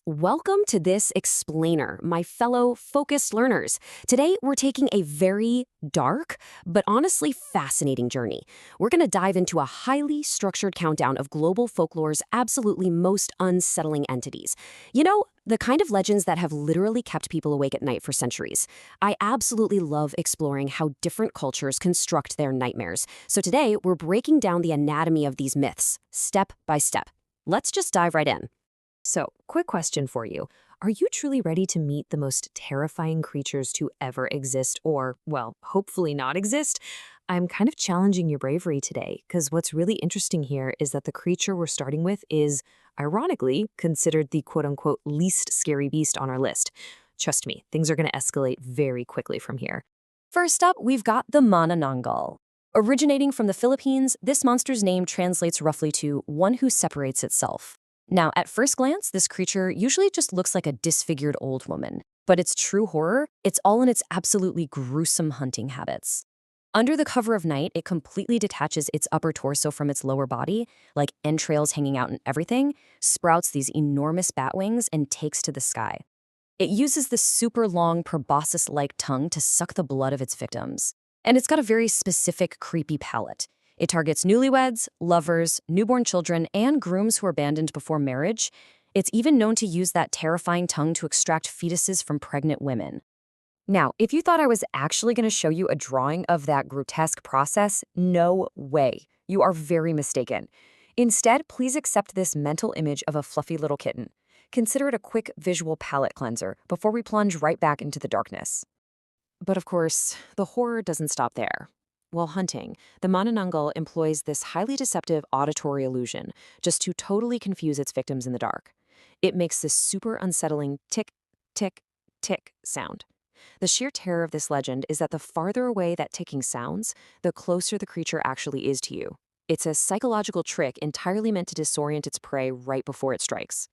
Welcome to this explainer, my fellow focused learners. Today, we're taking a very dark, but honestly fascinating journey. We're going to dive into a highly structured countdown of global folklore's absolutely most unsettling entities. You know, the kind of legends that have literally kept people awake at night for centuries. I absolutely love exploring how different cultures construct their nightmares. So today, we're breaking down the anatomy of these myths, step by step. Let's just dive right in. So, quick question for you. Are you truly ready to meet the most terrifying creatures to ever exist or, well, hopefully not exist? I'm kind of challenging your bravery today because what's really interesting here is that the creature we're starting with is, ironically, considered the quote-unquote least scary beast on our list. Trust me, things are going to escalate very quickly from here. First up, we've got the Manananggal. Originating from the Philippines, this monster's name translates roughly to one who separates itself. Now, at first glance, this creature usually just looks like a disfigured old woman. But its true horror, it's all in its absolutely gruesome hunting habits. Under the cover of night, it completely detaches its upper torso from its lower body, like entrails hanging out and everything, sprouts these enormous bat wings, and takes to the sky. It uses this super long, proboscis-like tongue to suck the blood of its victims. And it's got a very specific, creepy palate. It targets newlyweds, lovers, newborn children, and grooms who are abandoned before marriage. It's even known to use that terrifying tongue to extract fetuses from pregnant women. Now, if you thought I was actually going to show you a drawing of that grotesque process, no way. You are very mistaken. Instead, please accept this mental image of a fluffy little kitten. Consider it a quick visual palate cleanser before we plunge right back into the darkness. But of course, the horror doesn't stop there. While hunting, the Manananggal employs this highly deceptive auditory illusion just to totally confuse its victims in the dark. It makes this super unsettling tick, tick, tick sound. The sheer terror of this legend is that the farther away that ticking sounds, the closer the creature actually is to you. It's a psychological trick entirely meant to disorient its prey right before it strikes.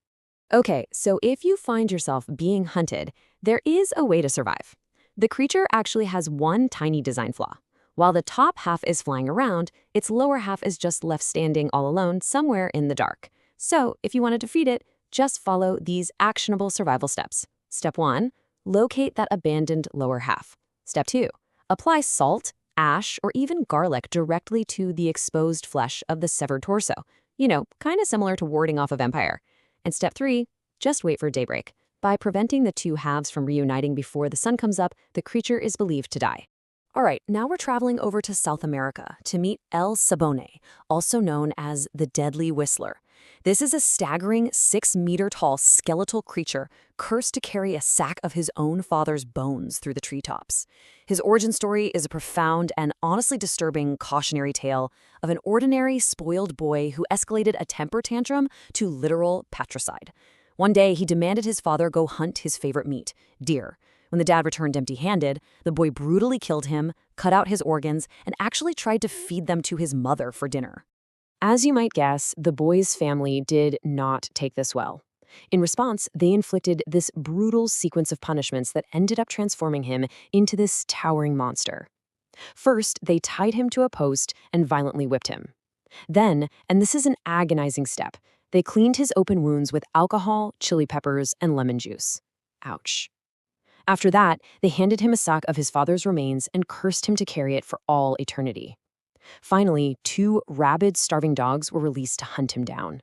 Okay, so if you find yourself being hunted, there is a way to survive. The creature actually has one tiny design flaw. While the top half is flying around, its lower half is just left standing all alone somewhere in the dark. So, if you want to defeat it, just follow these actionable survival steps. Step 1, locate that abandoned lower half. Step 2, apply salt, ash, or even garlic directly to the exposed flesh of the severed torso. You know, kind of similar to warding off a vampire. And step 3, just wait for daybreak. By preventing the two halves from reuniting before the sun comes up, the creature is believed to die. All right, now we're traveling over to South America to meet El Sabone, also known as the Deadly Whistler. This is a staggering 6-meter-tall skeletal creature cursed to carry a sack of his own father's bones through the treetops. His origin story is a profound and honestly disturbing cautionary tale of an ordinary, spoiled boy who escalated a temper tantrum to literal patricide. One day, he demanded his father go hunt his favorite meat, deer. When the dad returned empty-handed, the boy brutally killed him, cut out his organs, and actually tried to feed them to his mother for dinner. As you might guess, the boy's family did not take this well. In response, they inflicted this brutal sequence of punishments that ended up transforming him into this towering monster. First, they tied him to a post and violently whipped him. Then, and this is an agonizing step, they cleaned his open wounds with alcohol, chili peppers, and lemon juice. Ouch. After that, they handed him a sack of his father's remains and cursed him to carry it for all eternity. Finally, 2 rabid, starving dogs were released to hunt him down.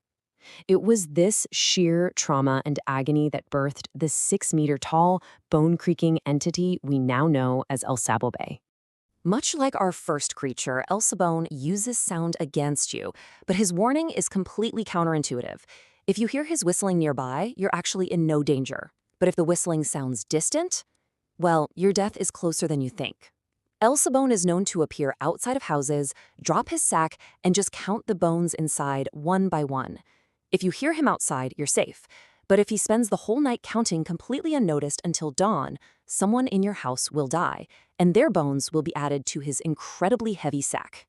It was this sheer trauma and agony that birthed the 6-meter-tall, bone-creaking entity we now know as El Sabobe. Much like our first creature, El Sabone uses sound against you, but his warning is completely counterintuitive. If you hear his whistling nearby, you're actually in no danger. But if the whistling sounds distant, well, your death is closer than you think. El Sabone is known to appear outside of houses, drop his sack, and just count the bones inside one by one. If you hear him outside, you're safe. But if he spends the whole night counting completely unnoticed until dawn, someone in your house will die, and their bones will be added to his incredibly heavy sack.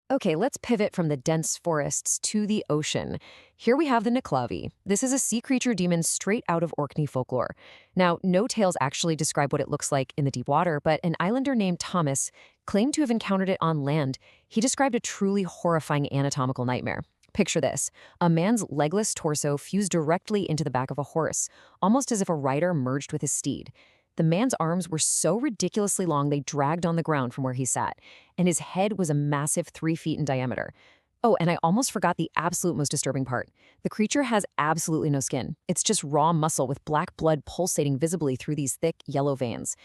Okay, let's pivot from the dense forests to the ocean. Here we have the Niklavi. This is a sea creature demon straight out of Orkney folklore. Now, no tales actually describe what it looks like in the deep water, but an islander named Thomas claimed to have encountered it on land. He described a truly horrifying anatomical nightmare. Picture this. A man's legless torso fused directly into the back of a horse, almost as if a rider merged with his steed. The man's arms were so ridiculously long they dragged on the ground from where he sat, and his head was a massive 3 feet in diameter. Oh, and I almost forgot the absolute most disturbing part. The creature has absolutely no skin. It's just raw muscle with black blood pulsating visibly through these thick, yellow veins.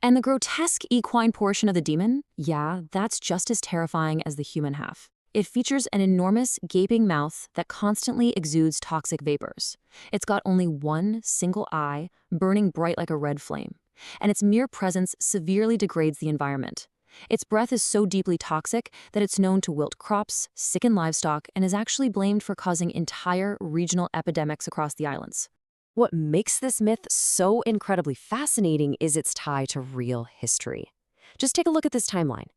And the grotesque equine portion of the demon? Yeah, that's just as terrifying as the human half. It features an enormous, gaping mouth that constantly exudes toxic vapors. It's got only one single eye, burning bright like a red flame, and its mere presence severely degrades the environment. Its breath is so deeply toxic that it's known to wilt crops, sicken livestock, and is actually blamed for causing entire regional epidemics across the islands. What makes this myth so incredibly fascinating is its tie to real history. Just take a look at this timeline.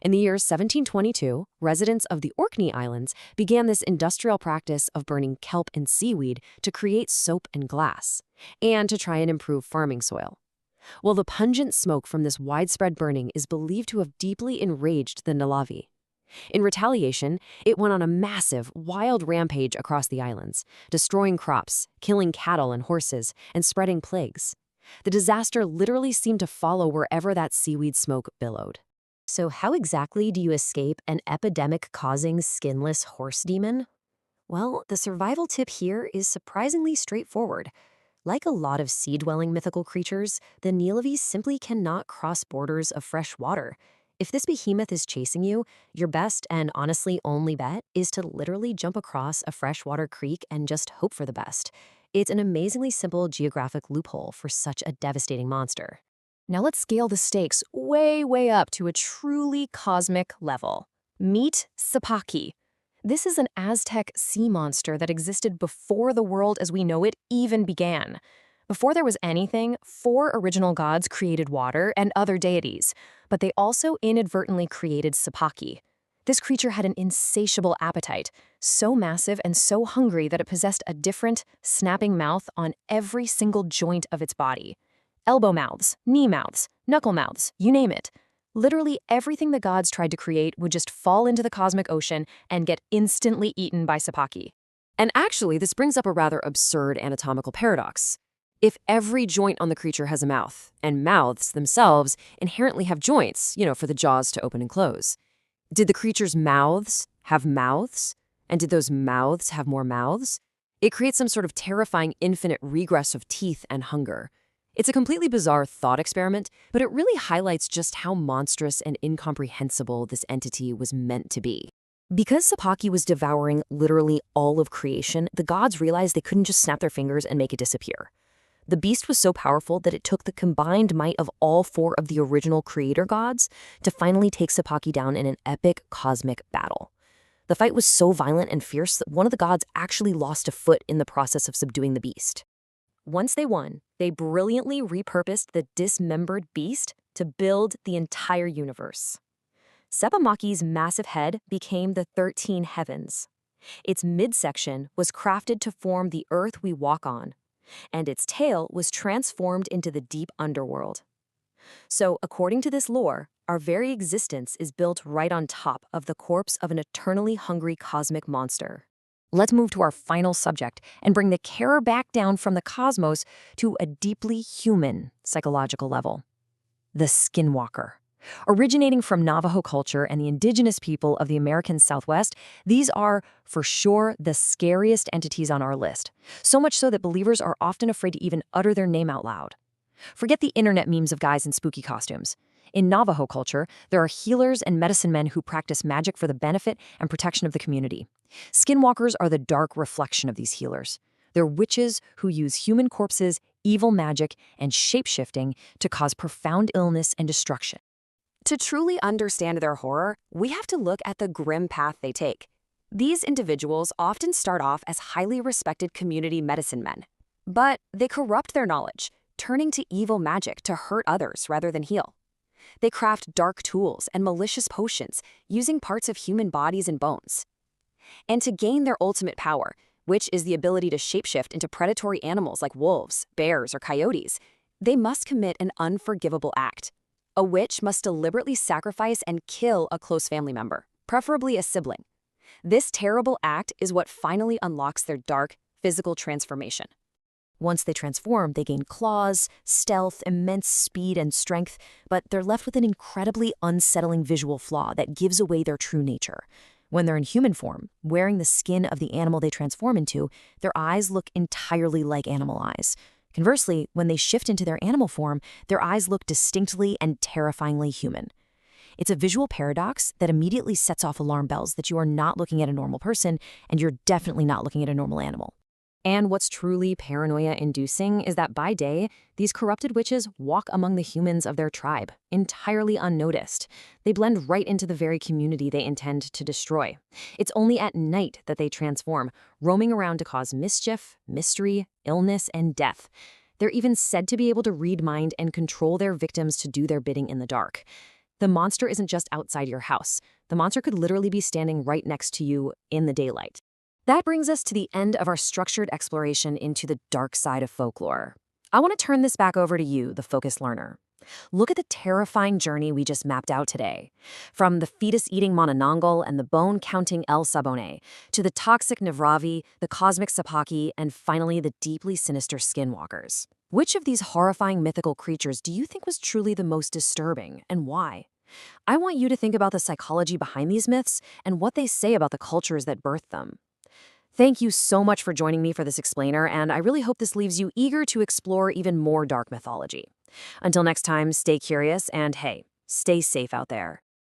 In the year 1722, residents of the Orkney Islands began this industrial practice of burning kelp and seaweed to create soap and glass, and to try and improve farming soil. Well, the pungent smoke from this widespread burning is believed to have deeply enraged the Nalavi. In retaliation, it went on a massive, wild rampage across the islands, destroying crops, killing cattle and horses, and spreading plagues. The disaster literally seemed to follow wherever that seaweed smoke billowed. So how exactly do you escape an epidemic-causing skinless horse demon? Well, the survival tip here is surprisingly straightforward. Like a lot of sea-dwelling mythical creatures, the Nilavi simply cannot cross borders of fresh water. If this behemoth is chasing you, your best and honestly only bet is to literally jump across a freshwater creek and just hope for the best. It's an amazingly simple geographic loophole for such a devastating monster. Now let's scale the stakes way up to a truly cosmic level. Meet Sapaki. This is an Aztec sea monster that existed before the world as we know it even began. Before there was anything, 4 original gods created water and other deities, but they also inadvertently created Sapaki. This creature had an insatiable appetite, so massive and so hungry that it possessed a different, snapping mouth on every single joint of its body. Elbow mouths, knee mouths, knuckle mouths, you name it. Literally everything the gods tried to create would just fall into the cosmic ocean and get instantly eaten by Sapaki. And actually, this brings up a rather absurd anatomical paradox. If every joint on the creature has a mouth, and mouths themselves inherently have joints, for the jaws to open and close, did the creature's mouths have mouths? And did those mouths have more mouths? It creates some sort of terrifying infinite regress of teeth and hunger. It's a completely bizarre thought experiment, but it really highlights just how monstrous and incomprehensible this entity was meant to be. Because Sapaki was devouring literally all of creation, the gods realized they couldn't just snap their fingers and make it disappear. The beast was so powerful that it took the combined might of all 4 of the original creator gods to finally take Sapaki down in an epic cosmic battle. The fight was so violent and fierce that one of the gods actually lost a foot in the process of subduing the beast. Once they won, they brilliantly repurposed the dismembered beast to build the entire universe. Sepamaki's massive head became the 13 heavens. Its midsection was crafted to form the earth we walk on, and its tail was transformed into the deep underworld. So, according to this lore, our very existence is built right on top of the corpse of an eternally hungry cosmic monster. Let's move to our final subject and bring the terror back down from the cosmos to a deeply human psychological level. The Skinwalker. Originating from Navajo culture and the indigenous people of the American Southwest, these are, for sure, the scariest entities on our list. So much so that believers are often afraid to even utter their name out loud. Forget the internet memes of guys in spooky costumes. In Navajo culture, there are healers and medicine men who practice magic for the benefit and protection of the community. Skinwalkers are the dark reflection of these healers. They're witches who use human corpses, evil magic, and shape-shifting to cause profound illness and destruction. To truly understand their horror, we have to look at the grim path they take. These individuals often start off as highly respected community medicine men, but they corrupt their knowledge, turning to evil magic to hurt others rather than heal. They craft dark tools and malicious potions using parts of human bodies and bones. And to gain their ultimate power, which is the ability to shapeshift into predatory animals like wolves, bears, or coyotes, they must commit an unforgivable act. A witch must deliberately sacrifice and kill a close family member, preferably a sibling. This terrible act is what finally unlocks their dark, physical transformation. Once they transform, they gain claws, stealth, immense speed, and strength, but they're left with an incredibly unsettling visual flaw that gives away their true nature. When they're in human form, wearing the skin of the animal they transform into, their eyes look entirely like animal eyes. Conversely, when they shift into their animal form, their eyes look distinctly and terrifyingly human. It's a visual paradox that immediately sets off alarm bells that you are not looking at a normal person, and you're definitely not looking at a normal animal. And what's truly paranoia-inducing is that by day, these corrupted witches walk among the humans of their tribe, entirely unnoticed. They blend right into the very community they intend to destroy. It's only at night that they transform, roaming around to cause mischief, mystery, illness, and death. They're even said to be able to read mind and control their victims to do their bidding in the dark. The monster isn't just outside your house. The monster could literally be standing right next to you in the daylight. That brings us to the end of our structured exploration into the dark side of folklore. I want to turn this back over to you, the focused learner. Look at the terrifying journey we just mapped out today. From the fetus-eating Mononongol and the bone-counting El Sabone, to the toxic Navravi, the cosmic Sapaki, and finally the deeply sinister Skinwalkers. Which of these horrifying mythical creatures do you think was truly the most disturbing, and why? I want you to think about the psychology behind these myths and what they say about the cultures that birthed them. Thank you so much for joining me for this explainer, and I really hope this leaves you eager to explore even more dark mythology. Until next time, stay curious and hey, stay safe out there.